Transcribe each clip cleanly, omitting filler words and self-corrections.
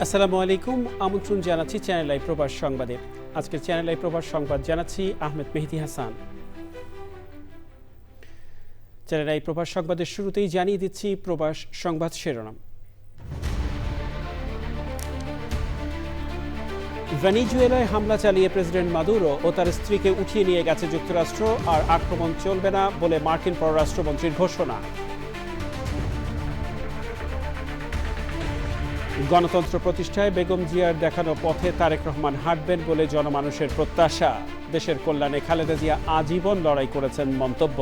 আসসালামু আলাইকুম, আমন্ত্রণ জানাচ্ছি চ্যানেল আই প্রবাস সংবাদে। আজকের চ্যানেল আই প্রবাস সংবাদ জানাচ্ছি আহমেদ মেহেদী হাসান। চ্যানেল আই প্রবাস সংবাদের শুরুতেই জানিয়ে দিচ্ছি প্রবাস সংবাদ শিরোনাম। ভেনেজুয়েলায় হামলা চালিয়ে প্রেসিডেন্ট মাদুরো ও তার স্ত্রীকে উঠিয়ে নিয়ে গেছে যুক্তরাষ্ট্র, আর আক্রমণ চলবে না বলে মার্কিন পররাষ্ট্রমন্ত্রীর ঘোষণা। গণতন্ত্র প্রতিষ্ঠায় বেগম জিয়ার দেখানো পথে তারেক রহমান হাঁটবেন বলে জনমানুষের প্রত্যাশা। দেশের কল্যাণে খালেদা জিয়া আজীবন লড়াই করেছেন মন্তব্য।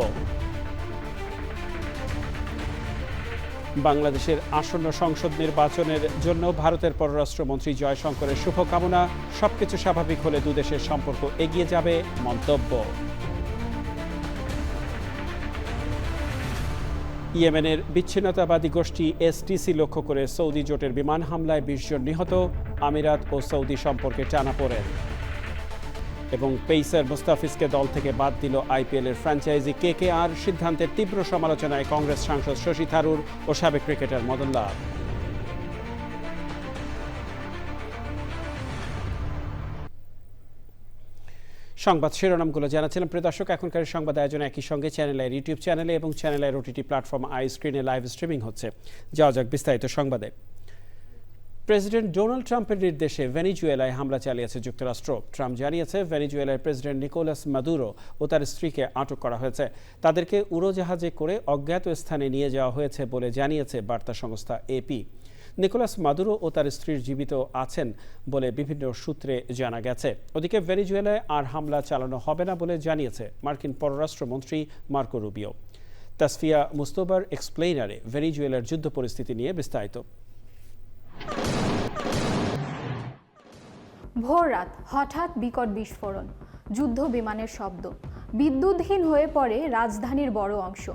বাংলাদেশের আসন্ন সংসদ নির্বাচনের জন্য ভারতের পররাষ্ট্রমন্ত্রী জয়শঙ্করের শুভকামনা। সবকিছু স্বাভাবিক হলে দুদেশের সম্পর্ক এগিয়ে যাবে মন্তব্য। ইয়েমেনের বিচ্ছিন্নতাবাদী গোষ্ঠী এসটিসি লক্ষ্য করে সৌদি জোটের বিমান হামলায় ২০ জন নিহত। আমিরাত ও সৌদি সম্পর্কে টানাপোড়েন। এবং পেসার মুস্তাফিজকে দল থেকে বাদ দিল আইপিএলের ফ্র্যাঞ্চাইজি কেকেআর। সিদ্ধান্তের তীব্র সমালোচনায় কংগ্রেস সাংসদ শশী থারুর ও সাবেক ক্রিকেটার মদন লাল। সংবাদ শিরোনামগুলো জানাচ্ছিলাম। প্রিয় দর্শক, এখনকার সংবাদ আয়োজনে একই সঙ্গে চ্যানেলের ইউটিউব চ্যানেলে এবং চ্যানেলের ওটিটি প্ল্যাটফর্ম আই স্ক্রিনে লাইভ স্ট্রিমিং হচ্ছে। যাওয়া যাক বিস্তারিত সংবাদে। প্রেসিডেন্ট ডোনাল্ড ট্রাম্পের নির্দেশে ভেনেজুয়েলায় হামলা চালিয়েছে যুক্তরাষ্ট্র। ট্রাম্প জানিয়েছে ভেনেজুয়েলার প্রেসিডেন্ট নিকোলাস মাদুরো ও তার স্ত্রীকে আটক করা হয়েছে। তাদেরকে উড়োজাহাজে করে অজ্ঞাত স্থানে নিয়ে যাওয়া হয়েছে বলে জানিয়েছে বার্তা সংস্থা এপি। নিকোলাস মাদুরো ও তার স্ত্রীর জীবিত আছেন বলে বিভিন্ন সূত্রে জানা গেছে। ওদিকে ভেনেজুয়েলায় আর হামলা চালানো হবে না বলে জানিয়েছে মার্কিন পররাষ্ট্রমন্ত্রী মার্কো রুবিও। তাসফিয়া মুস্তফার এক্সপ্লেইনারে ভেনেজুয়েলার যুদ্ধ পরিস্থিতি নিয়ে বিস্তারিত। ভোর রাত হঠাৎ বিকট বিস্ফোরণ, যুদ্ধ বিমানের শব্দ, বিদ্যুৎহীন হয়ে পড়ে রাজধানীর বড় অংশ।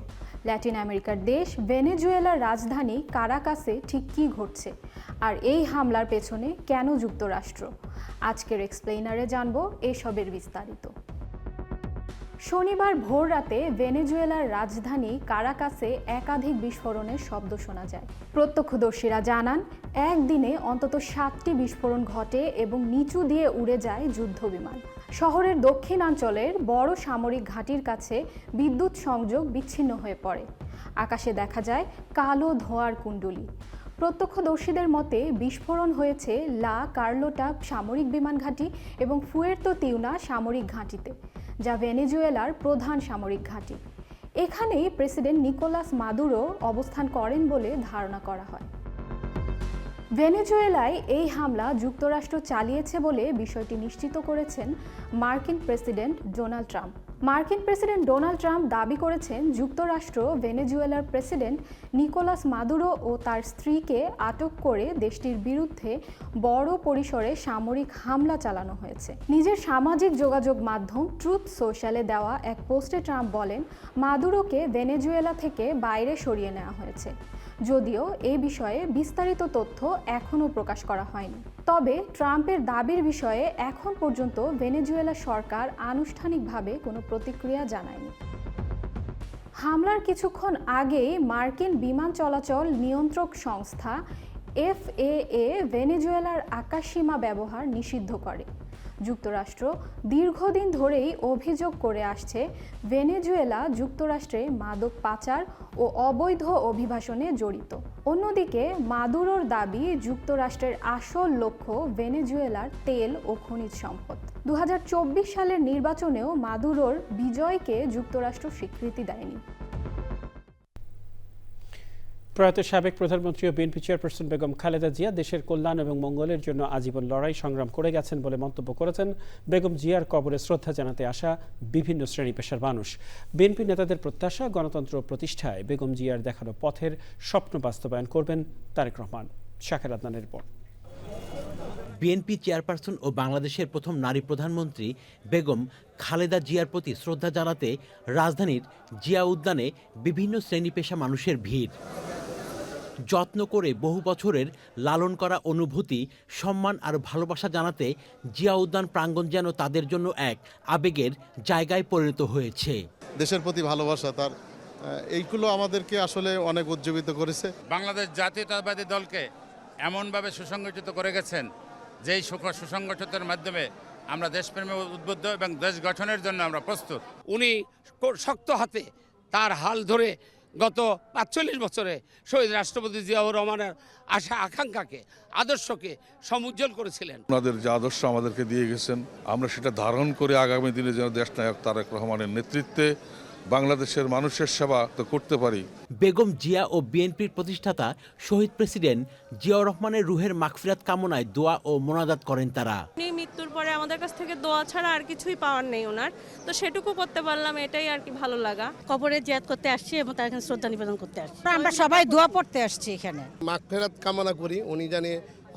ল্যাটিন আমেরিকার দেশ ভেনেজুয়েলার রাজধানী কারাকাসে ঠিক কী ঘটছে, আর এই হামলার পেছনে কেন যুক্তরাষ্ট্র? আজকের এক্সপ্লেইনারে জানব এসবের বিস্তারিত। শনিবার ভোর রাতে ভেনেজুয়েলার রাজধানী কারাকাসে একাধিক বিস্ফোরণের শব্দ শোনা যায়। প্রত্যক্ষদর্শীরা জানান, একদিনে অন্তত 7টি বিস্ফোরণ ঘটে এবং নিচু দিয়ে উড়ে যায় যুদ্ধবিমান। শহরের দক্ষিণাঞ্চলের বড় সামরিক ঘাঁটির কাছে বিদ্যুৎ সংযোগ বিচ্ছিন্ন হয়ে পড়ে। আকাশে দেখা যায় কালো ধোঁয়ার কুণ্ডলী। প্রত্যক্ষদর্শীদের মতে বিস্ফোরণ হয়েছে লা কার্লোটা সামরিক বিমান ঘাঁটি এবং ফুয়ের্তো তিউনা সামরিক ঘাঁটিতে, যা ভেনেজুয়েলার প্রধান সামরিক ঘাঁটি। এখানেই প্রেসিডেন্ট নিকোলাস মাদুরো অবস্থান করেন বলে ধারণা করা হয়। ভেনেজুয়েলায় এই হামলা যুক্তরাষ্ট্র চালিয়েছে বলে বিষয়টি নিশ্চিত করেছেন মার্কিন প্রেসিডেন্ট ডোনাল্ড ট্রাম্প। মার্কিন প্রেসিডেন্ট ডোনাল্ড ট্রাম্প দাবি করেছেন যুক্তরাষ্ট্র ভেনেজুয়েলার প্রেসিডেন্ট নিকোলাস মাদুরো ও তার স্ত্রীকে আটক করে দেশটির বিরুদ্ধে বড় পরিসরে সামরিক হামলা চালানো হয়েছে। নিজের সামাজিক যোগাযোগ মাধ্যম ট্রুথ সোশ্যালে দেওয়া এক পোস্টে ট্রাম্প বলেন, মাদুরোকে ভেনেজুয়েলা থেকে বাইরে সরিয়ে নেওয়া হয়েছে। যদিও এ বিষয়ে বিস্তারিত তথ্য এখনও প্রকাশ করা হয়নি। তবে ট্রাম্পের দাবির বিষয়ে এখন পর্যন্ত ভেনেজুয়েলা সরকার আনুষ্ঠানিকভাবে কোনো প্রতিক্রিয়া জানায়নি। হামলার কিছুক্ষণ আগেই মার্কিন বিমান চলাচল নিয়ন্ত্রক সংস্থা FAA ভেনেজুয়েলার আকাশসীমা ব্যবহার নিষিদ্ধ করে। যুক্তরাষ্ট্র দীর্ঘদিন ধরেই অভিযোগ করে আসছে ভেনেজুয়েলা যুক্তরাষ্ট্রে মাদক পাচার ও অবৈধ অভিবাসনে জড়িত। অন্যদিকে মাদুরোর দাবি যুক্তরাষ্ট্রের আসল লক্ষ্য ভেনেজুয়েলার তেল ও খনিজ সম্পদ। 2024 সালের নির্বাচনেও মাদুরোর বিজয়কে যুক্তরাষ্ট্র স্বীকৃতি দেয়নি। প্রয়াত সাবেক প্রধানমন্ত্রী ও বিএনপি চেয়ারপারসন বেগম খালেদা জিয়া দেশের কল্যাণ এবং মঙ্গলের জন্য আজীবন লড়াই সংগ্রাম করে গেছেন বলে মন্তব্য করেছেন বেগম জিয়ার কবরে শ্রদ্ধা জানাতে আসা বিভিন্ন শ্রেণী পেশার মানুষ। বিএনপি নেতাদের প্রত্যাশা, গণতন্ত্র প্রতিষ্ঠায় বেগম জিয়ার দেখানো পথের স্বপ্ন বাস্তবায়ন করবেন তারেক রহমান। শাকের আদনানের রিপোর্ট। বিএনপি চেয়ারপারসন ও বাংলাদেশের প্রথম নারী প্রধানমন্ত্রী বেগম খালেদা জিয়ার প্রতি শ্রদ্ধা জানাতে রাজধানীর জিয়া উদ্যানে বিভিন্ন শ্রেণী পেশা মানুষের ভিড়। যত্ন করে বহু বছরের লালন করা অনুভূতি, সম্মান আর ভালোবাসা জানাতে জিয়া উদ্যান প্রাঙ্গণ যেন তাদের জন্য এক আবেগের জায়গায় পরিণত হয়েছে। দেশের প্রতি ভালোবাসা, তার এইগুলো আমাদেরকে আসলে অনেক উজ্জীবিত করেছে। বাংলাদেশ জাতীয়তাবাদী দলকে এমনভাবে সুসংগঠিত করে গেছেন যেই সুসংগঠিতের মাধ্যমে আমরা দেশপ্রেমে উদ্বুদ্ধ এবং দেশ গঠনের জন্য আমরা প্রস্তুত। উনি শক্ত হাতে তার হাল ধরে গত ৪৫ বছরে শহীদ রাষ্ট্রপতি জিয়াউর রহমানের আশা আকাঙ্ক্ষাকে আদর্শকে সমুজ্জ্বল করেছিলেন। ওনাদের যে আদর্শ আমাদেরকে দিয়ে গেছেন, আমরা সেটা ধারণ করে আগামী দিনে যেন দেশনায়ক তারেক রহমানের নেতৃত্বে বাংলাদেশের মানুষের সেবা তো করতে পারি। বেগম জিয়া ও বিএনপির প্রতিষ্ঠাতা শহীদ প্রেসিডেন্ট জিয়াউর রহমানের রুহের মাগফিরাত কামনায় দোয়া ও মোনাজাত করেন তারা। উনি মৃত্যুর পরে আমাদের কাছ থেকে দোয়া ছাড়া আর কিছুই পাওয়ার নেই ওনার, তো সেটুকু করতে পারলাম, এটাই আর কি ভালো লাগা। কবরে জিয়ারত করতে আসছি এবং তার এখানে শ্রদ্ধা নিবেদন করতে আসছি। আমরা সবাই দোয়া পড়তে আসছি এখানে। মাগফিরাত কামনা করি, উনি জানে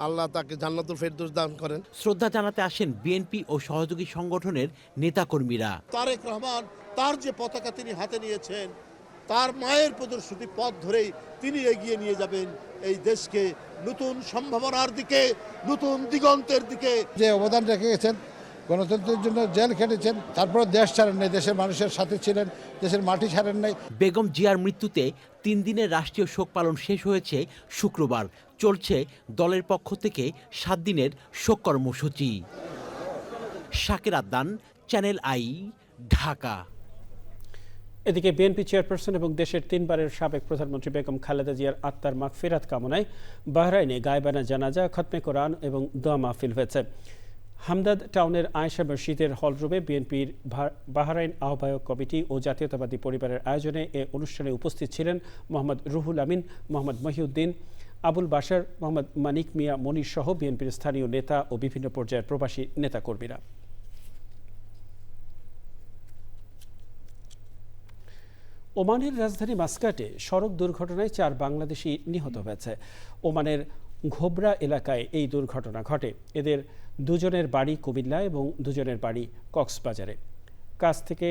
আল্লাহ তাকে জান্নাতুল ফেরদৌস দান করেন। শ্রদ্ধা জানাতে আসেন বিএনপি ও সহযোগী সংগঠনের নেতাকর্মীরা। তারেক রহমান তার যে পতাকা তিনি হাতে নিয়েছেন, তার মায়ের প্রদর্শনী পথ ধরেই তিনি এগিয়ে নিয়ে যাবেন এই দেশকে নতুন সম্ভাবনার দিকে, নতুন দিগন্তের দিকে। যে অবদান রেখে গেছেন, গণতন্ত্রের জন্য জেল খেটেছেন, তারপর দেশ ছাড়েন নাই, দেশের মানুষের সাথে ছিলেন, দেশের মাটি ছাড়েন নাই। বেগম জিয়ার মৃত্যুতে 3 দিনের রাষ্ট্রীয় শোক পালন শেষ হয়েছে শুক্রবার। চলছে দলের পক্ষ থেকে 7 দিনের শোক কর্মসূচি। Shakir Adnan, channel I, Dhaka. এদিকে বিএনপি চেয়ারপারসন এবং দেশের 3 বারের সাবেক প্রধানমন্ত্রী বেগম খালেদা জিয়ার আত্মার মাগফিরাত কামনায় বাহরাইনে গায়বানা জানাজা, খতমে কোরআন এবং দোয়া মাহফিল হয়েছে। হামদাদ টাউনের আয়েশা মসজিদের হলরুমে বিএনপির বাহরাইন আহ্বায়ক কমিটি ও জাতীয়তাবাদী পরিবারের আয়োজনে এ অনুষ্ঠানে উপস্থিত ছিলেন মোহাম্মদ রুহুল আমিন, মোহাম্মদ মহিউদ্দিন, আবুল বাশার, মোহাম্মদ মানিক মিয়া মনির সহ বিএনপির স্থানীয় নেতা ও বিভিন্ন পর্যায়ের প্রবাসী নেতাকর্মীরা। ওমানের রাজধানী মাস্কাটে সড়ক দুর্ঘটনায় 4 বাংলাদেশি নিহত হয়েছে। ওমানের ঘোবরা এলাকায় এই দুর্ঘটনা ঘটে। এদের 2 জনের বাড়ি কুমিল্লা এবং 2 জনের বাড়ি কক্সবাজারে। কাজ থেকে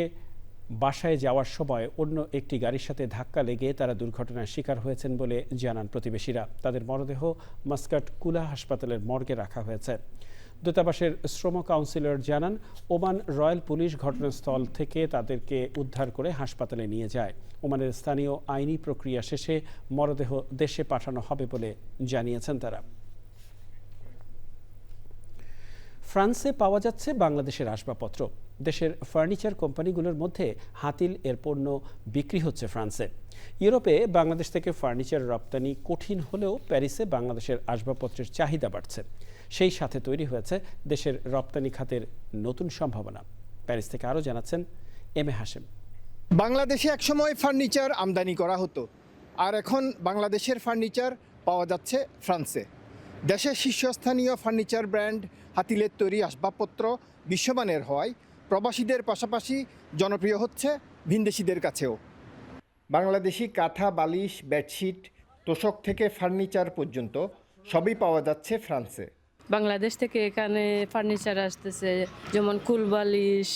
বাসায় যাওয়ার সময় অন্য একটি গাড়ির সাথে ধাক্কা লেগে তারা দুর্ঘটনার শিকার হয়েছেন বলে জানান প্রতিবেশীরা। তাদের মরদেহ মাস্কাট কুলা হাসপাতালের মর্গে রাখা হয়েছে। দূতাবাসের শ্রম কাউন্সিলর জানান, ওমান রয়্যাল পুলিশ ঘটনাস্থল থেকে তাদেরকে উদ্ধার করে হাসপাতালে নিয়ে যায়। ওমানের স্থানীয় আইনি প্রক্রিয়া শেষে মরদেহ দেশে পাঠানো হবে বলে জানিয়েছেন তারা। ফ্রান্সে পাওয়া যাচ্ছে বাংলাদেশের আসবাবপত্র। দেশের ফার্নিচার কোম্পানিগুলোর মধ্যে হাতিল এর পণ্য বিক্রি হচ্ছে ফ্রান্সে। ইউরোপে বাংলাদেশ থেকে ফার্নিচার রপ্তানি কঠিন হলেও প্যারিসে বাংলাদেশের আসবাবপত্রের চাহিদা বাড়ছে। সেই সাথে তৈরি হয়েছে দেশের রপ্তানি খাতের নতুন সম্ভাবনা। প্যারিস থেকে আরও জানাচ্ছেন এম এ হাশেম। বাংলাদেশে একসময় ফার্নিচার আমদানি করা হতো, আর এখন বাংলাদেশের ফার্নিচার পাওয়া যাচ্ছে ফ্রান্সে। দেশের শীর্ষস্থানীয় ফার্নিচার ব্র্যান্ড হাতিলের তৈরি আসবাবপত্র বিশ্বমানের হওয়ায় প্রবাসীদের পাশাপাশি জনপ্রিয় হচ্ছে ভিনদেশিদের কাছেও। বাংলাদেশি কাঁথা, বালিশ, বেডশিট, তোশক থেকে ফার্নিচার পর্যন্ত সবই পাওয়া যাচ্ছে ফ্রান্সে। বাংলাদেশ থেকে এখানে ফার্নিচার আসতেছে, যেমন কুলবালিশ,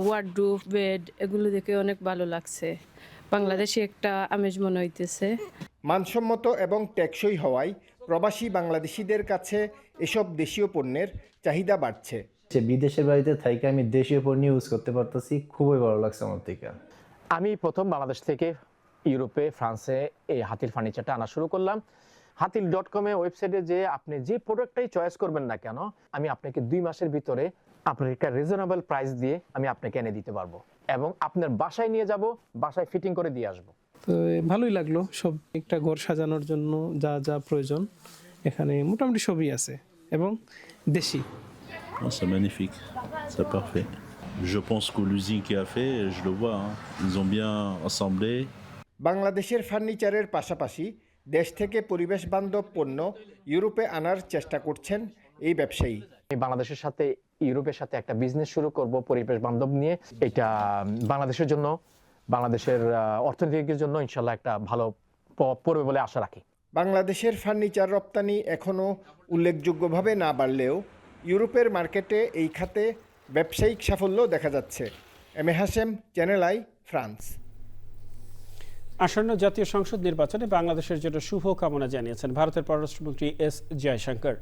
ওয়ার্ডরোব, বেড, এগুলো দেখে অনেক ভালো লাগছে। বাংলাদেশে একটা আমেজ মনে হইতেছে। মানসম্মত এবং টেকসই হওয়ায় প্রবাসী বাংলাদেশিদের কাছে এসব দেশীয় পণ্যের চাহিদা বাড়ছে। বিদেশের বাড়িতে থাইকে আমি দেশীয় পণ্য ইউজ করতে পারতেছি, খুবই ভালো লাগছে আমার থেকে। আমি প্রথম বাংলাদেশ থেকে ইউরোপে, ফ্রান্সে এই হাতিল ফার্নিচারটা আনা শুরু করলাম। hatil.com ওয়েবসাইটে যে আপনি যে প্রোডাক্টটাই চয়েস করবেন না কেন, আমি আপনাকে 2 মাসের ভিতরে আপনার একটা রিজনেবল প্রাইস দিয়ে আমি আপনাকে এনে দিতে পারবো এবং আপনার বাসায় নিয়ে যাব, বাসায় ফিটিং করে দিয়ে আসবো। তো ভালোই লাগলো। সব একটা ঘর সাজানোর জন্য যা যা প্রয়োজন এখানে মোটামুটি সবই আছে এবং দেশি। C'est magnifique, c'est parfait. Je pense que l'usine qui a fait, je le vois, ils ont bien assemblé. বাংলাদেশের ফার্নিচারের পাশাপাশি দেশ থেকে পরিবেশ বান্ধব পণ্য ইউরোপে আনার চেষ্টা করছেন এই ব্যবসায়ী। বাংলাদেশের সাথে ইউরোপের সাথে একটা বিজনেস শুরু করব পরিবেশ বান্ধব নিয়ে। এটা বাংলাদেশের জন্য, বাংলাদেশের অর্থনীতির জন্য ইনশাল্লাহ একটা ভালো পড়বে বলে আশা রাখি। বাংলাদেশের ফার্নিচার রপ্তানি এখনও উল্লেখযোগ্যভাবে না বাড়লেও ইউরোপের মার্কেটে এই খাতে ব্যবসায়িক সাফল্য দেখা যাচ্ছে। M A Hashem, Channel I, France. আসন্ন জাতীয় সংসদ নির্বাচনে বাংলাদেশের জন্য শুভ কামনা জানিয়েছেন ভারতের পররাষ্ট্রমন্ত্রী এস জয়শঙ্কর।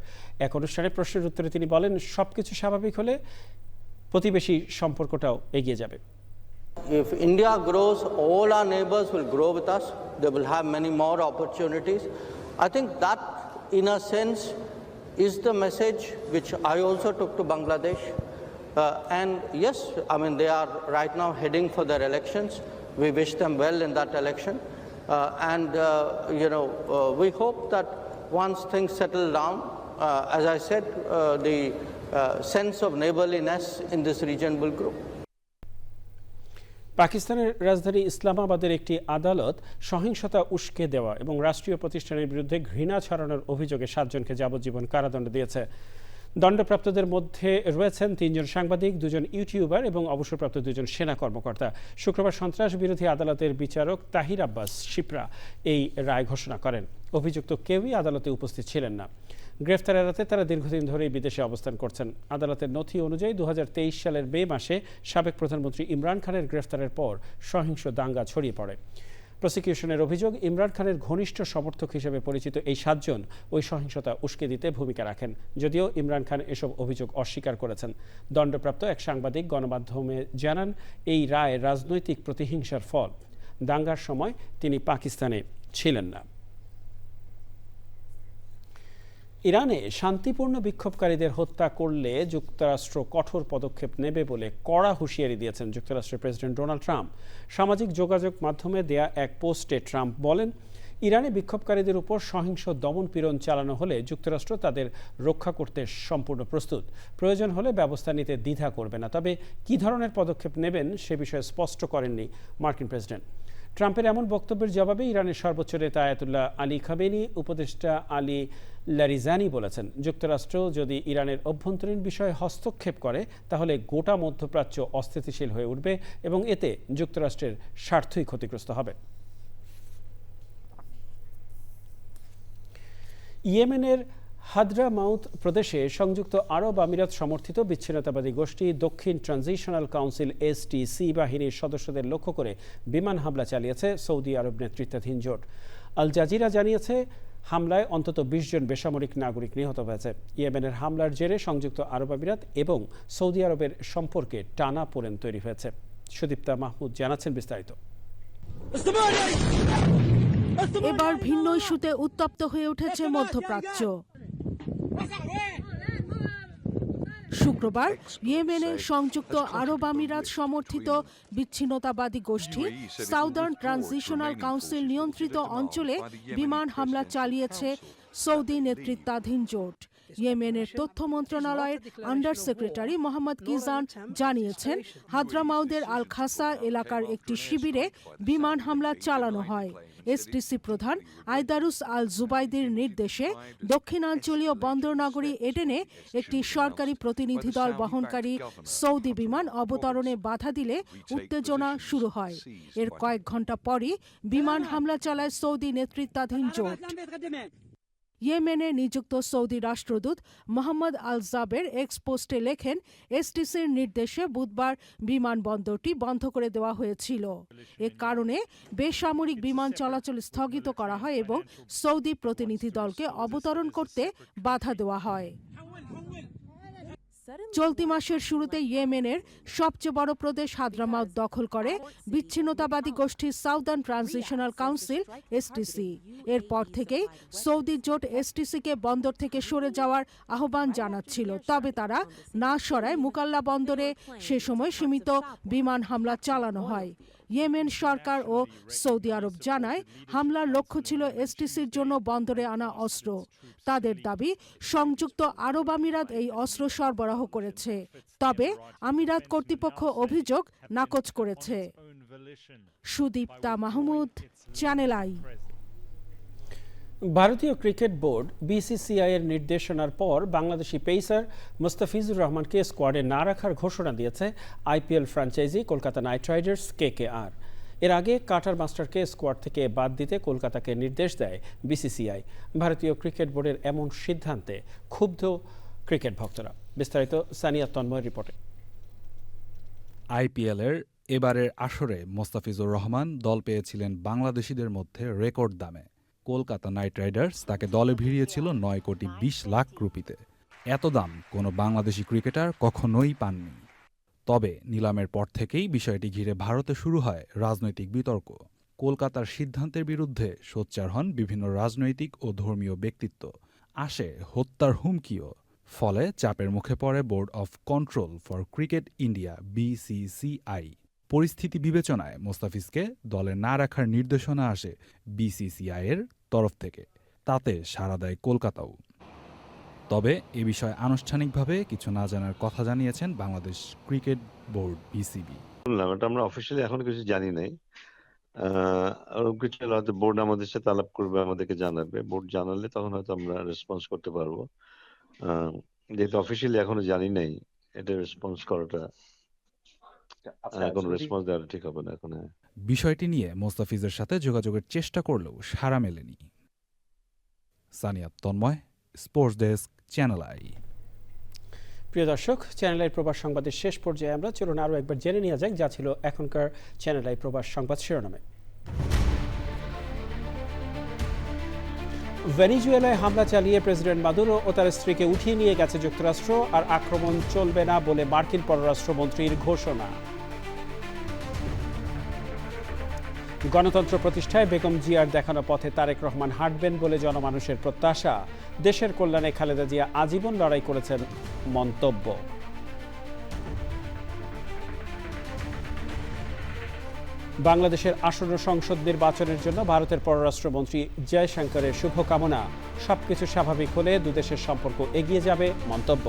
এক অনুষ্ঠানে প্রশ্নের উত্তরে তিনি বলেন, সবকিছু স্বাভাবিক হলে প্রতিবেশী সম্পর্কটাও এগিয়ে যাবে। If India grows, all our neighbors will grow with us. They will have many more opportunities. I think that in a sense, is the message which I also took to Bangladesh. And yes, I mean, they are right now heading for their elections. We wish them well in that election. We hope that once things settle down, as I said, the sense of neighborliness in this region will grow. পাকিস্তানের রাজধানী ইসলামাবাদের একটি আদালত সহিংসতা উস্কে দেওয়া এবং রাষ্ট্রীয় প্রতিষ্ঠানের বিরুদ্ধে ঘৃণা ছড়ানোর অভিযোগে 7 জনকে যাবজ্জীবন কারাদণ্ড দিয়েছে। দণ্ডপ্রাপ্তদের মধ্যে রয়েছেন 3 জন সাংবাদিক, 2 জন ইউটিউবার এবং অবসরপ্রাপ্ত 2 জন সেনা কর্মকর্তা। শুক্রবার সন্ত্রাস বিরোধী আদালতের বিচারক তাহির আব্বাস শিপ্রা এই রায় ঘোষণা করেন। অভিযুক্ত কেউই আদালতে উপস্থিত ছিলেন না। গ্রেফতার এড়াতে তারা দীর্ঘদিন ধরেই বিদেশে অবস্থান করছেন। আদালতের নথি অনুযায়ী 2023 সালের মে মাসে সাবেক প্রধানমন্ত্রী ইমরান খানের গ্রেফতারের পর সহিংস দাঙ্গা ছড়িয়ে পড়ে। প্রসিকিউশনের অভিযোগ, ইমরান খানের ঘনিষ্ঠ সমর্থক হিসেবে পরিচিত এই 7 জন ওই সহিংসতা উস্কে দিতে ভূমিকা রাখেন, যদিও ইমরান খান এসব অভিযোগ অস্বীকার করেছেন। দণ্ডপ্রাপ্ত এক সাংবাদিক গণমাধ্যমে জানান, এই রায় রাজনৈতিক প্রতিহিংসার ফল। দাঙ্গার সময় তিনি পাকিস্তানে ছিলেন না। ইরানে শান্তিপূর্ণ বিক্ষোভকারীদের হত্যা করলে যুক্তরাষ্ট্র কঠোর পদক্ষেপ নেবে বলে কড়া হুঁশিয়ারি দিয়েছেন যুক্তরাষ্ট্রের প্রেসিডেন্ট ডোনাল্ড ট্রাম্প। সামাজিক যোগাযোগ মাধ্যমে দেয়া এক পোস্টে ট্রাম্প বলেন, ইরানে বিক্ষোভকারীদের উপর সহিংস দমনপীড়ন চালানো হলে যুক্তরাষ্ট্র তাদের রক্ষা করতে সম্পূর্ণ প্রস্তুত। প্রয়োজন হলে ব্যবস্থা নিতে দ্বিধা করবে না। তবে কী ধরনের পদক্ষেপ নেবেন সে বিষয়ে স্পষ্ট করেননি মার্কিন প্রেসিডেন্ট। ট্রাম্পের এমন বক্তব্যের জবাবে ইরানের সর্বোচ্চ নেতা আয়াতুল্লাহ আলী খামেনি উপদেষ্টা আলী লারিজানি বলেছেন, যুক্তরাষ্ট্র যদি ইরানের অভ্যন্তরীণ বিষয়ে হস্তক্ষেপ করে তাহলে গোটা মধ্যপ্রাচ্য অস্থিতিশীল হয়ে উঠবে এবং এতে যুক্তরাষ্ট্রের স্বার্থই ক্ষতিগ্রস্ত হবে। ইয়েমেনের হাদ্রামাউত প্রদেশে সংযুক্ত আরব আমিরাত সমর্থিত বিচ্ছিন্নতাবাদী গোষ্ঠী দক্ষিণ ট্রানজিশনাল কাউন্সিল STC বাহিনীর সদস্যদের লক্ষ্য করে বিমান হামলা চালিয়েছে সৌদি আরব নেতৃত্বাধীন জোট। আল জাজিরা জানিয়েছে, হামলায় অন্তত 20 জন বেসামরিক নাগরিক নিহত হয়েছে। ইয়েমেনের হামলার জেরে সংযুক্ত আরব আমিরাত এবং সৌদি আরবের সম্পর্কে টানাপোড়েন তৈরি হয়েছে। সুদীপ্তা মাহমুদ জানাচ্ছেন বিস্তারিত। এবার ভিন্ন ইস্যুতে উত্তপ্ত হয়ে উঠেছে মধ্যপ্রাচ্য। শুক্রবার ইয়েমেনে সংযুক্ত আরব আমিরাত সমর্থিত বিচ্ছিন্নতাবাদী গোষ্ঠী সাউদার্ন ট্রানজিশনাল কাউন্সিল নিয়ন্ত্রিত অঞ্চলে বিমান হামলা চালিয়েছে সৌদি নেতৃত্বাধীন জোট। ইয়েমেনের তথ্য মন্ত্রণালয়ের আন্ডার সেক্রেটারি মোহাম্মদ কিজান জানিয়েছেন, হাদ্রামাউদের আল খাসা এলাকার একটি শিবিরে বিমান হামলা চালানো হয়। STC প্রধান আইদারুস আল জুবাইদির নির্দেশে দক্ষিণাঞ্চলীয় বন্দরনগরী এডেনে একটি সরকারি প্রতিনিধি দল বহনকারী সৌদি বিমান অবতরণে বাধা দিলে উত্তেজনা শুরু হয়। এর কয়েক ঘন্টা পরই বিমান হামলা চালায় সৌদি নেতৃত্বাধীন জোট। ইয়েমেনে নিযুক্ত সৌদি রাষ্ট্রদূত মোহাম্মদ আল জাবের এক্স পোস্টে লেখেন, STCর নির্দেশে বুধবার বিমানবন্দরটি বন্ধ করে দেওয়া হয়েছিল। এ কারণে বেসামরিক বিমান চলাচল স্থগিত করা হয় এবং সৌদি প্রতিনিধি দলকে অবতরণ করতে বাধা দেওয়া হয়। চলতি মাসের শুরুতে ইয়েমেনের সবচেয়ে বড় প্রদেশ হাদ্রামাউত দখল করে বিচ্ছিন্নতাবাদী গোষ্ঠী সাউদার্ন ট্রানজিশনাল কাউন্সিল STC। এরপর থেকেই সৌদি জোট STCকে বন্দর থেকে সরে যাওয়ার আহ্বান জানাচ্ছিল, তবে তারা না সরায় মুকাল্লা বন্দরে সে সময় সীমিত বিমান হামলা চালানো হয়। ইয়েমেন সরকার ও সৌদি আরব জানায়, হামলার লক্ষ্য ছিল STCর জন্য বন্দরে আনা অস্ত্র। তাদের দাবি, সংযুক্ত আরব আমিরাত এই অস্ত্র সরবরাহ করেছে, তবে আমিরাত কর্তৃপক্ষ অভিযোগ নাকচ করেছে। Sudipta Mahmud, channel I. ভারতীয় ক্রিকেট বোর্ড BCCI এর নির্দেশনার পর বাংলাদেশি পেসার মুস্তাফিজুর রহমানকে স্কোয়াডে না রাখার ঘোষণা দিয়েছে IPL franchise Kolkata night Riders KKR। এর আগে কাটার মাস্টারকে স্কোয়াড থেকে বাদ দিতে কলকাতাকে নির্দেশ দেয় BCCI। ভারতীয় ক্রিকেট বোর্ডের এমন সিদ্ধান্তে ক্ষুব্ধ ক্রিকেট ভক্তরা। বিস্তারিত সানিয়া তন্ময়ের রিপোর্টে। IPL এর এবারের আসরে মোস্তাফিজুর রহমান দল পেয়েছিলেন বাংলাদেশিদের মধ্যে রেকর্ড দামে। কলকাতা নাইট রাইডার্স তাকে দলে ভিড়িয়েছিল 9 কোটি 20 লাখ রুপিতে। এত দাম কোনো বাংলাদেশি ক্রিকেটার কখনোই পাননি। তবে নিলামের পর থেকেই বিষয়টি ঘিরে ভারতে শুরু হয় রাজনৈতিক বিতর্ক। কলকাতার সিদ্ধান্তের বিরুদ্ধে সোচ্চার হন বিভিন্ন রাজনৈতিক ও ধর্মীয় ব্যক্তিত্ব। আসে হত্যার হুমকিও। ফলে চাপের মুখে পড়ে board of control for cricket India BCCI। পরিস্থিতি বিবেচনায় মোস্তাফিজকে দলে না রাখার নির্দেশনা আসে BCCI এর তরফ থেকে। তাতে সাড়া দেয় কলকাতাও। তবে এ বিষয়ে আনুষ্ঠানিকভাবে কিছু না জানার কথা জানিয়েছেন বাংলাদেশ ক্রিকেট বোর্ড BCB। এটা আমরা অফিসিয়ালি এখন কিছু জানি নাই, কিছু হয়তো বোর্ড আমাদের সাথে আলাপ করবে, আমাদেরকে জানাবে। বোর্ড জানালে তখন হয়তো আমরা রেসপন্স করতে পারবো। যেহেতু অফিসিয়ালি এখনো জানি নাই, এটা রেসপন্স করাটা এখন রেসপন্স দেওয়াটা ঠিক হবে না এখন। বিষয়টি নিয়ে মোস্তাফিজের সাথে যোগাযোগের চেষ্টা করলেও সাড়া মেলেনি। Sania Tonmoy, sports desk, Channel I. প্রিয় দর্শক, চ্যানেল আই প্রবাস সংবাদের শেষ পর্যায়ে আমরা চলুন আরও একবার জেনে নেওয়া যাক যা ছিল এখনকার চ্যানেল আই প্রবাস সংবাদ শিরোনামে। ভেনিজুয়েলায় হামলা চালিয়ে প্রেসিডেন্ট মাদুরো ও তার স্ত্রীকে উঠিয়ে নিয়ে গেছে যুক্তরাষ্ট্র, আর আক্রমণ চলবে না বলে মার্কিন পররাষ্ট্রমন্ত্রীর ঘোষণা। গণতন্ত্র প্রতিষ্ঠায় বেগম জিয়ার দেখানো পথে তারেক রহমান হাঁটবেন বলে জনমানুষের প্রত্যাশা। দেশের কল্যাণে খালেদা জিয়া আজীবন লড়াই করেছেন মন্তব্য। বাংলাদেশের আসন্ন সংসদ নির্বাচনের জন্য ভারতের পররাষ্ট্রমন্ত্রী জয়শঙ্করের শুভকামনা। সবকিছু স্বাভাবিক হলে দুদেশের সম্পর্ক এগিয়ে যাবে মন্তব্য।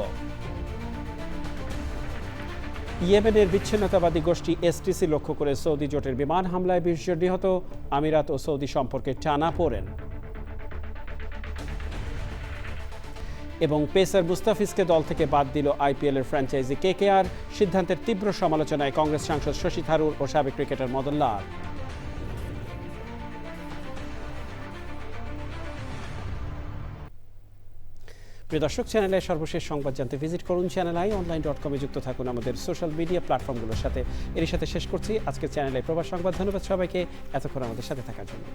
ইয়েমেনের বিচ্ছিন্নতাবাদী গোষ্ঠী STC লক্ষ্য করে সৌদি জোটের বিমান হামলায় 20 জন নিহত। আমিরাত ও সৌদি সম্পর্কে টানাপোড়েন। এবং পেসার মুস্তাফিজকে দল থেকে বাদ দিল IPL এর ফ্র্যাঞ্চাইজি KKR। সিদ্ধান্তের তীব্র সমালোচনায় কংগ্রেস সাংসদ শশী থারুর ও সাবেক ক্রিকেটার মদন লাল। প্রিয় দর্শক, চ্যানেলের সর্বশেষ সংবাদ জানতে ভিজিট করুন channelionline.com এ যুক্ত থাকুন আমাদের সোশ্যাল মিডিয়া প্ল্যাটফর্মগুলোর সাথে। এরই সাথে শেষ করছি আজকে চ্যানেলে প্রবাস সংবাদ। ধন্যবাদ সবাইকে এতক্ষণ আমাদের সাথে থাকার জন্য।